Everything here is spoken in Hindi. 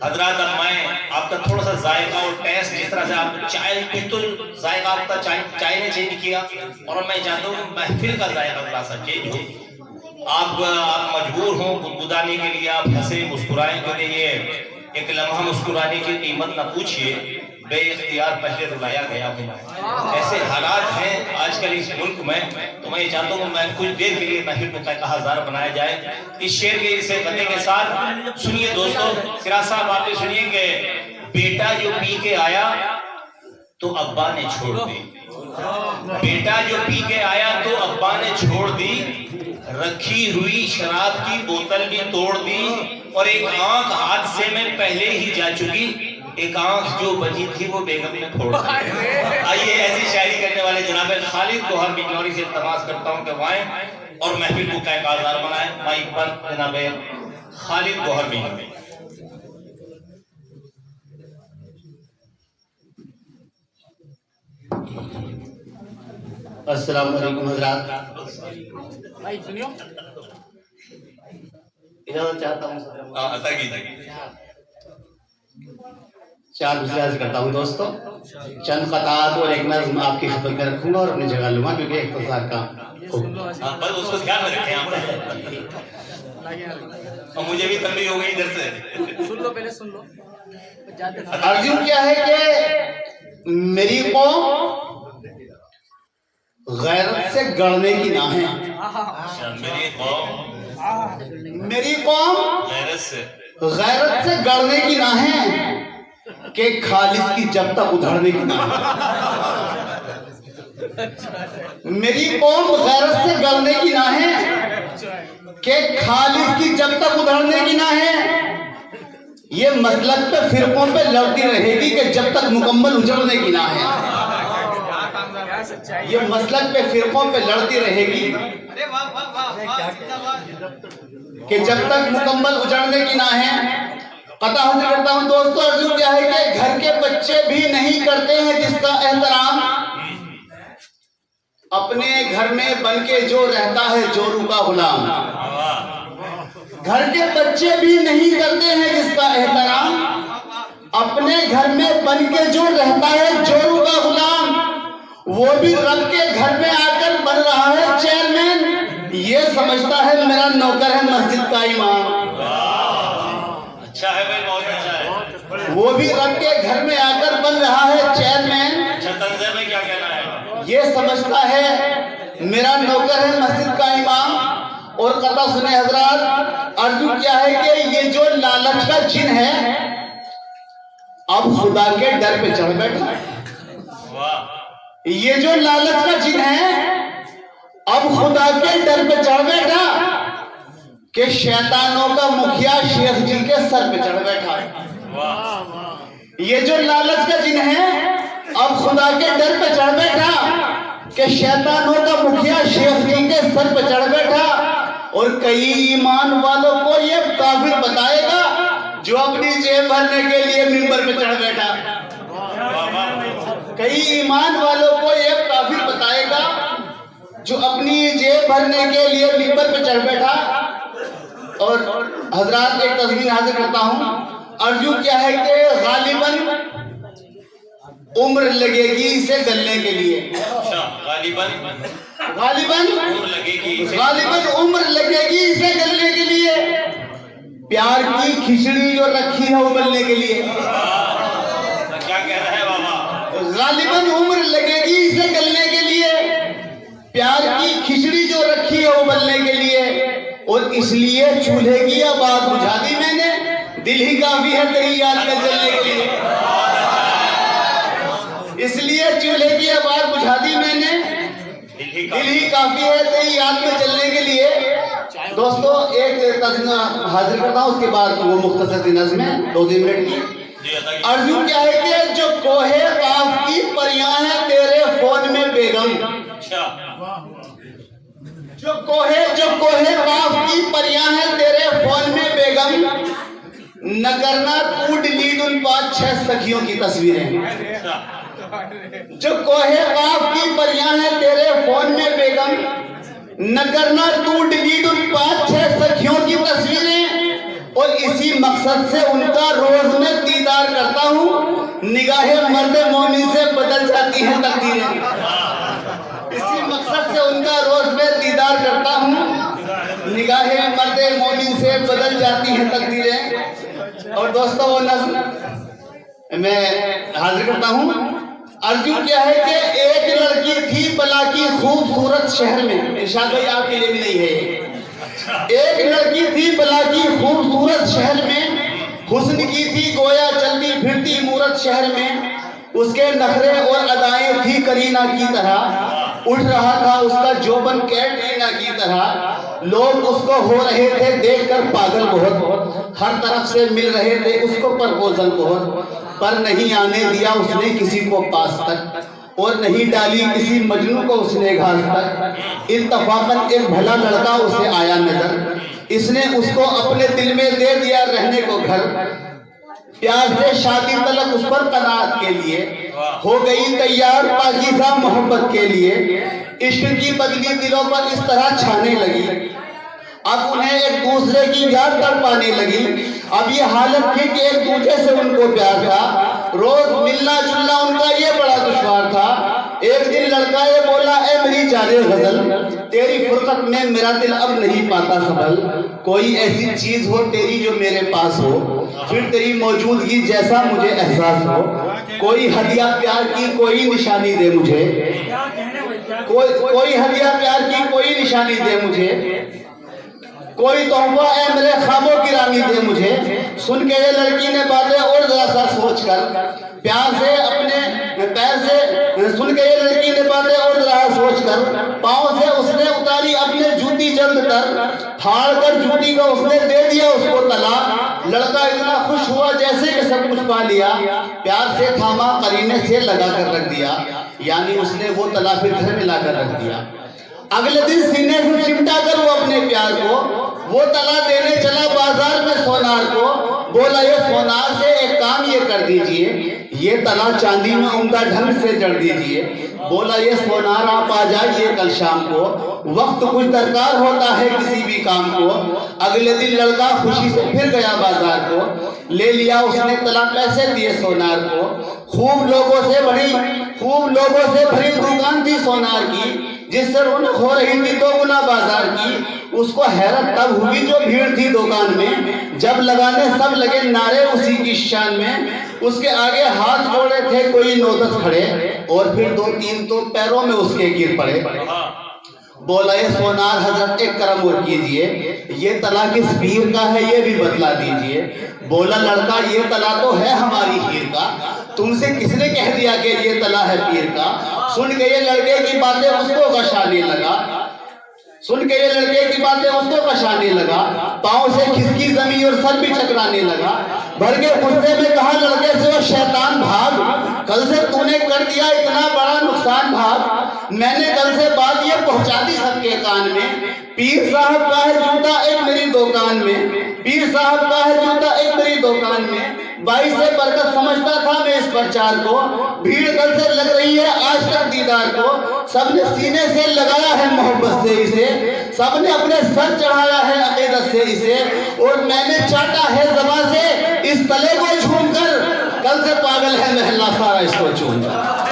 हजरात, अब मैं आपका थोड़ा सा जायका और टेस्ट, जिस तरह से आप चाय बिल्कुल जायका आपका चाय ने चेंज किया, और मैं चाहता हूँ महफिल का जायका थोड़ा सा चेंज हो। आप मजबूर हो गुदगुदाने के लिए, आप हंसे मुस्कुराए, क्योंकि ये एक लम्हा मुस्कुराने की कीमत ना पूछिए, बेइख्तियार पहले रुलाया गया हूँ मैं। ऐसे हालात हैं आजकल इस मुल्क में, तो मैं चाहता हूँ मैं कुछ देर के लिए महफिल को कहाजार बनाया जाए इस शेर के इस गते के साथ। सुनिए दोस्तों, सिराज साहब आप भी सुनिएंगे। बेटा जो पी के आया तो अब्बा ने छोड़ दी, बेटा जो पी के आया तो अब्बा ने छोड़ दी, रखी हुई शराब की बोतल भी तोड़ दी, और एक आंख हादसे में पहले ही जा चुकी, एक आंख जो बची थी वो बेगम ने फोड़ दी। आइए ऐसी शायरी करने वाले जनाब खालिद गोहर बिजनौरी से इल्तमास करता हूं कि वो आए और महफिल को कायकाजार बनाए। माइक पर जनाब खालिद गोहर बिजनौरी। अस्सलाम वालेकुम हजरात, भाई सुनियो, इजाजत चाहता हूँ। चार गुज़रात करता हूँ दोस्तों, चंद क़तात और एक नज़्म आपकी खिदमत में रखूंगा और अपनी जगह लूंगा, क्योंकि इख्तिसार का बस उसको ध्यान में रखें आप। और मुझे भी तंबी हो गई इधर से। सुन लो, पहले सुन लो। अर्जुन क्या है कि मेरी कौम गैरत से गढ़ने की ना है, मेरी कौम गैरत से गढ़ने की ना है, कि खालिद की जब तक उधड़ने की ना है। मेरी कौम गैरत से गढ़ने की ना है, कि खालिद की जब तक उधड़ने की ना है। ये मसलक पे फिरकों पे लड़ती रहेगी कि जब तक मुकम्मल उजड़ने की ना है। ये मसलक पे फिरकों पे लड़ती रहेगी कि जब तक मुकम्मल उजड़ने की ना है। पता हो करता हूँ दोस्तों, अर्जुन क्या है कि घर के बच्चे भी नहीं करते हैं जिसका एहतराम, अपने घर में बन के जो रहता है जोरू का गुलाम। घर के बच्चे भी नहीं करते हैं जिसका एहतराम, अपने घर में बन के जो रहता है जोरू का गुलाम। वो भी रब के घर में आकर बन रहा है चेयरमैन, ये समझता है मेरा नौकर है मस्जिद का इमाम। अच्छा है भाई, बहुत अच्छा है। वो भी रब के घर में आकर बन रहा है चेयरमैन, अच्छा तंज़ीम में क्या कहना है? ये समझता है मेरा नौकर है मस्जिद का इमाम। और कथा सुने हजरात, अर्जुन क्या है कि ये जो लालच का जिन है अब खुदा के डर पे चढ़ बैठा। ये जो लालच का जिन है अब खुदा के डर पे चढ़ बैठा, कि शैतानों का मुखिया शेख जी के सर पे चढ़ बैठा। ये जो लालच का जिन है अब खुदा के डर पे चढ़ बैठा, कि शैतानों का मुखिया शेख जी के सर पे चढ़ बैठा। और कई ईमान वालों को ये काफिर बताएगा जो अपनी जेब भरने के लिए मिंबर पे चढ़ बैठा। कई ईमान वालों को ये काफिर बताएगा जो अपनी जेब भरने के लिए मिंबर पे चढ़ बैठा। और हजरात एक तस्वीर हाजिर करता हूँ। अर्जुन क्या है कि गालिबन उम्र लगेगी इसे गलने के लिए, गालिबन उम्र लगेगी इसे गलने के लिए, प्यार की खिचड़ी जो रखी है उबलने के लिए। क्या कह रहा है बाबा? गालिबन उम्र लगेगी इसे गलने के लिए, प्यार की खिचड़ी जो रखी है उबलने के लिए। और इसलिए चूल्हे की आवाज बुझा दी मैंने, दिल ही काफी है तेरी याद में जलने के लिए। इसलिए चूल्हे की आवाज बुझा दी मैंने, दिल ही काफी है तेरी याद में जलने के लिए। दोस्तों एक तस्वीर हाजिर करता हूँ, उसके बाद वो मुख्तसर सी नज़्म है 2-3 मिनट की। अर्जुन क्या है कि जो कोहे काफ की परियां हैं तेरे फोन में बेगम, जो कोहे काफ की परियां हैं तेरे फोन में बेगम, न करना तू डिलीट उन 5-6 सखियों की तस्वीरें। जो कोहे काफ की परियां हैं तेरे फोन में बेगम, न करना तू डिलीट उन 5-6 सखियों की तस्वीरें। और इसी मकसद से उनका रोज में दीदार करता हूँ। निगाहें मर्द मोमिन से बदल जाती हैं तकदीरें। इसी मकसद से उनका रोज में दीदार करता हूँ। निगाहें मर्द मोमिन से बदल जाती हैं तकदीरें। और दोस्तों वो नज़्म मैं हाजिर करता हूँ। अर्जुन क्या है कि एक लड़की थी बला की खूबसूरत शहर में। इरशाद भाई आपके लिए भी नहीं है। एक लड़की थी बला की खूबसूरत शहर में, हुस्न की थी गोया चलती फिरती मूरत शहर में। उसके नखरे और अदाएं थी करीना की तरह, उठ रहा था उसका जोबन कैटरीना की तरह। लोग उसको हो रहे थे देखकर पागल बहुत, हर तरफ से मिल रहे थे उसको प्रपोजल बहुत, पर नहीं आने दिया उसने किसी को पास तक, और नहीं डाली किसी मजनू को उसने घास तक। इत्तफाकन एक भला लड़का उसे आया नजर, इसने उसको अपने दिल में दे दिया रहने को घर। प्यार से शादी तलक उस पर कनात के लिए हो गई तैयार पाकीज़ा मोहब्बत के लिए। इश्क की बदली दिलों पर इस तरह छाने लगी, अब उन्हें एक दूसरे की याद कर पाने लगी। अब ये हालत थी कि एक दूसरे से उनको प्यार था, रोज मिलना जुलना उनका ये बड़ा दुश्वार था। एक दिन लड़का ये बोला, ए मेरी जाने गजल, तेरी फुर्सत में मेरा दिल अब नहीं पाता संभल। कोई ऐसी चीज हो तेरी जो मेरे पास हो, फिर तेरी मौजूदगी जैसा मुझे एहसास हो। कोई हदिया प्यार की कोई निशानी दे मुझे, कोई हदिया प्यार की कोई निशानी दे मुझे। कोई तोहफा है मेरे ख्वाबों की रानी दे मुझे। सुन के ये लड़की ने बातें और जरा सा सोच कर प्यार से अपने पैर से, सुन के ये लड़की ने बातें और जरा सोच कर पाँव से उसने उतारी अपने जूती जल्द कर, फाड़ कर जूती को उसने दे दिया उसको तला। लड़का इतना खुश हुआ जैसे कि सब कुछ पा लिया, प्यार से थामा करीने से लगा कर रख दिया, यानी उसने वो तला फिर घर में ला कर रख दिया। अगले दिन सीने से चिमटा कर वो अपने प्यार को वो तला देने चला बाजार में सोनार को। बोला ये सोनार से एक काम ये कर दीजिए, ये तला चांदी में उमदा ढंग से जड़ दीजिए। बोला ये सोनार आप आ जाइए कल शाम को, वक्त कुछ दरकार होता है किसी भी काम को। अगले दिन लड़का खुशी से फिर गया बाजार को, ले लिया उसने तला, पैसे दिए सोनार को। खूब लोगों से भरी दुकान थी सोनार की, जिससे रौनक हो रही थी दो गुना बाजार की। उसको हैरत तब हुई जो भीड़ थी दुकान में, जब लगाने सब लगे नारे उसी की शान में। उसके आगे हाथ जोड़े थे कोई 9-10 खड़े, और फिर 2-3 तो पैरों में उसके गिर पड़े। बोला ये सोनार हजरत एक करम और कीजिए, ये तला किस पीर का है ये भी बतला दीजिए। बोला लड़का ये तला तो है हमारी हीर का, तुमसे किसने कह दिया कि ये तला है पीर का। सुन के ये लड़के की बातें उसको कशाने लगा, सुन के ये लड़के की बातें उसको कशाने लगा। पाँव से खिसकी जमीन और सर भी चकराने लगा। भर के गुस्से में कहा लड़के से, वो शैतान भाग, कल से तूने कर दिया इतना बड़ा नुकसान भाग। मैंने कल से बात ये पहुंचा दी सबके कान में, पीर साहब का है जूता एक मेरी दुकान में, पीर साहब का है जूता एक मेरी दुकान में। 22 से बरकत समझता था मैं इस प्रचार को, भीड़ कल से लग रही है आज तक दीदार को। सबने सीने से लगाया है मोहब्बत से इसे, सबने अपने सर चढ़ाया है अकीदत से इसे, और मैंने चाटा है ज़बान से इस तले को झूम कर, कल से पागल है महल्ला सारा इसको चूम कर।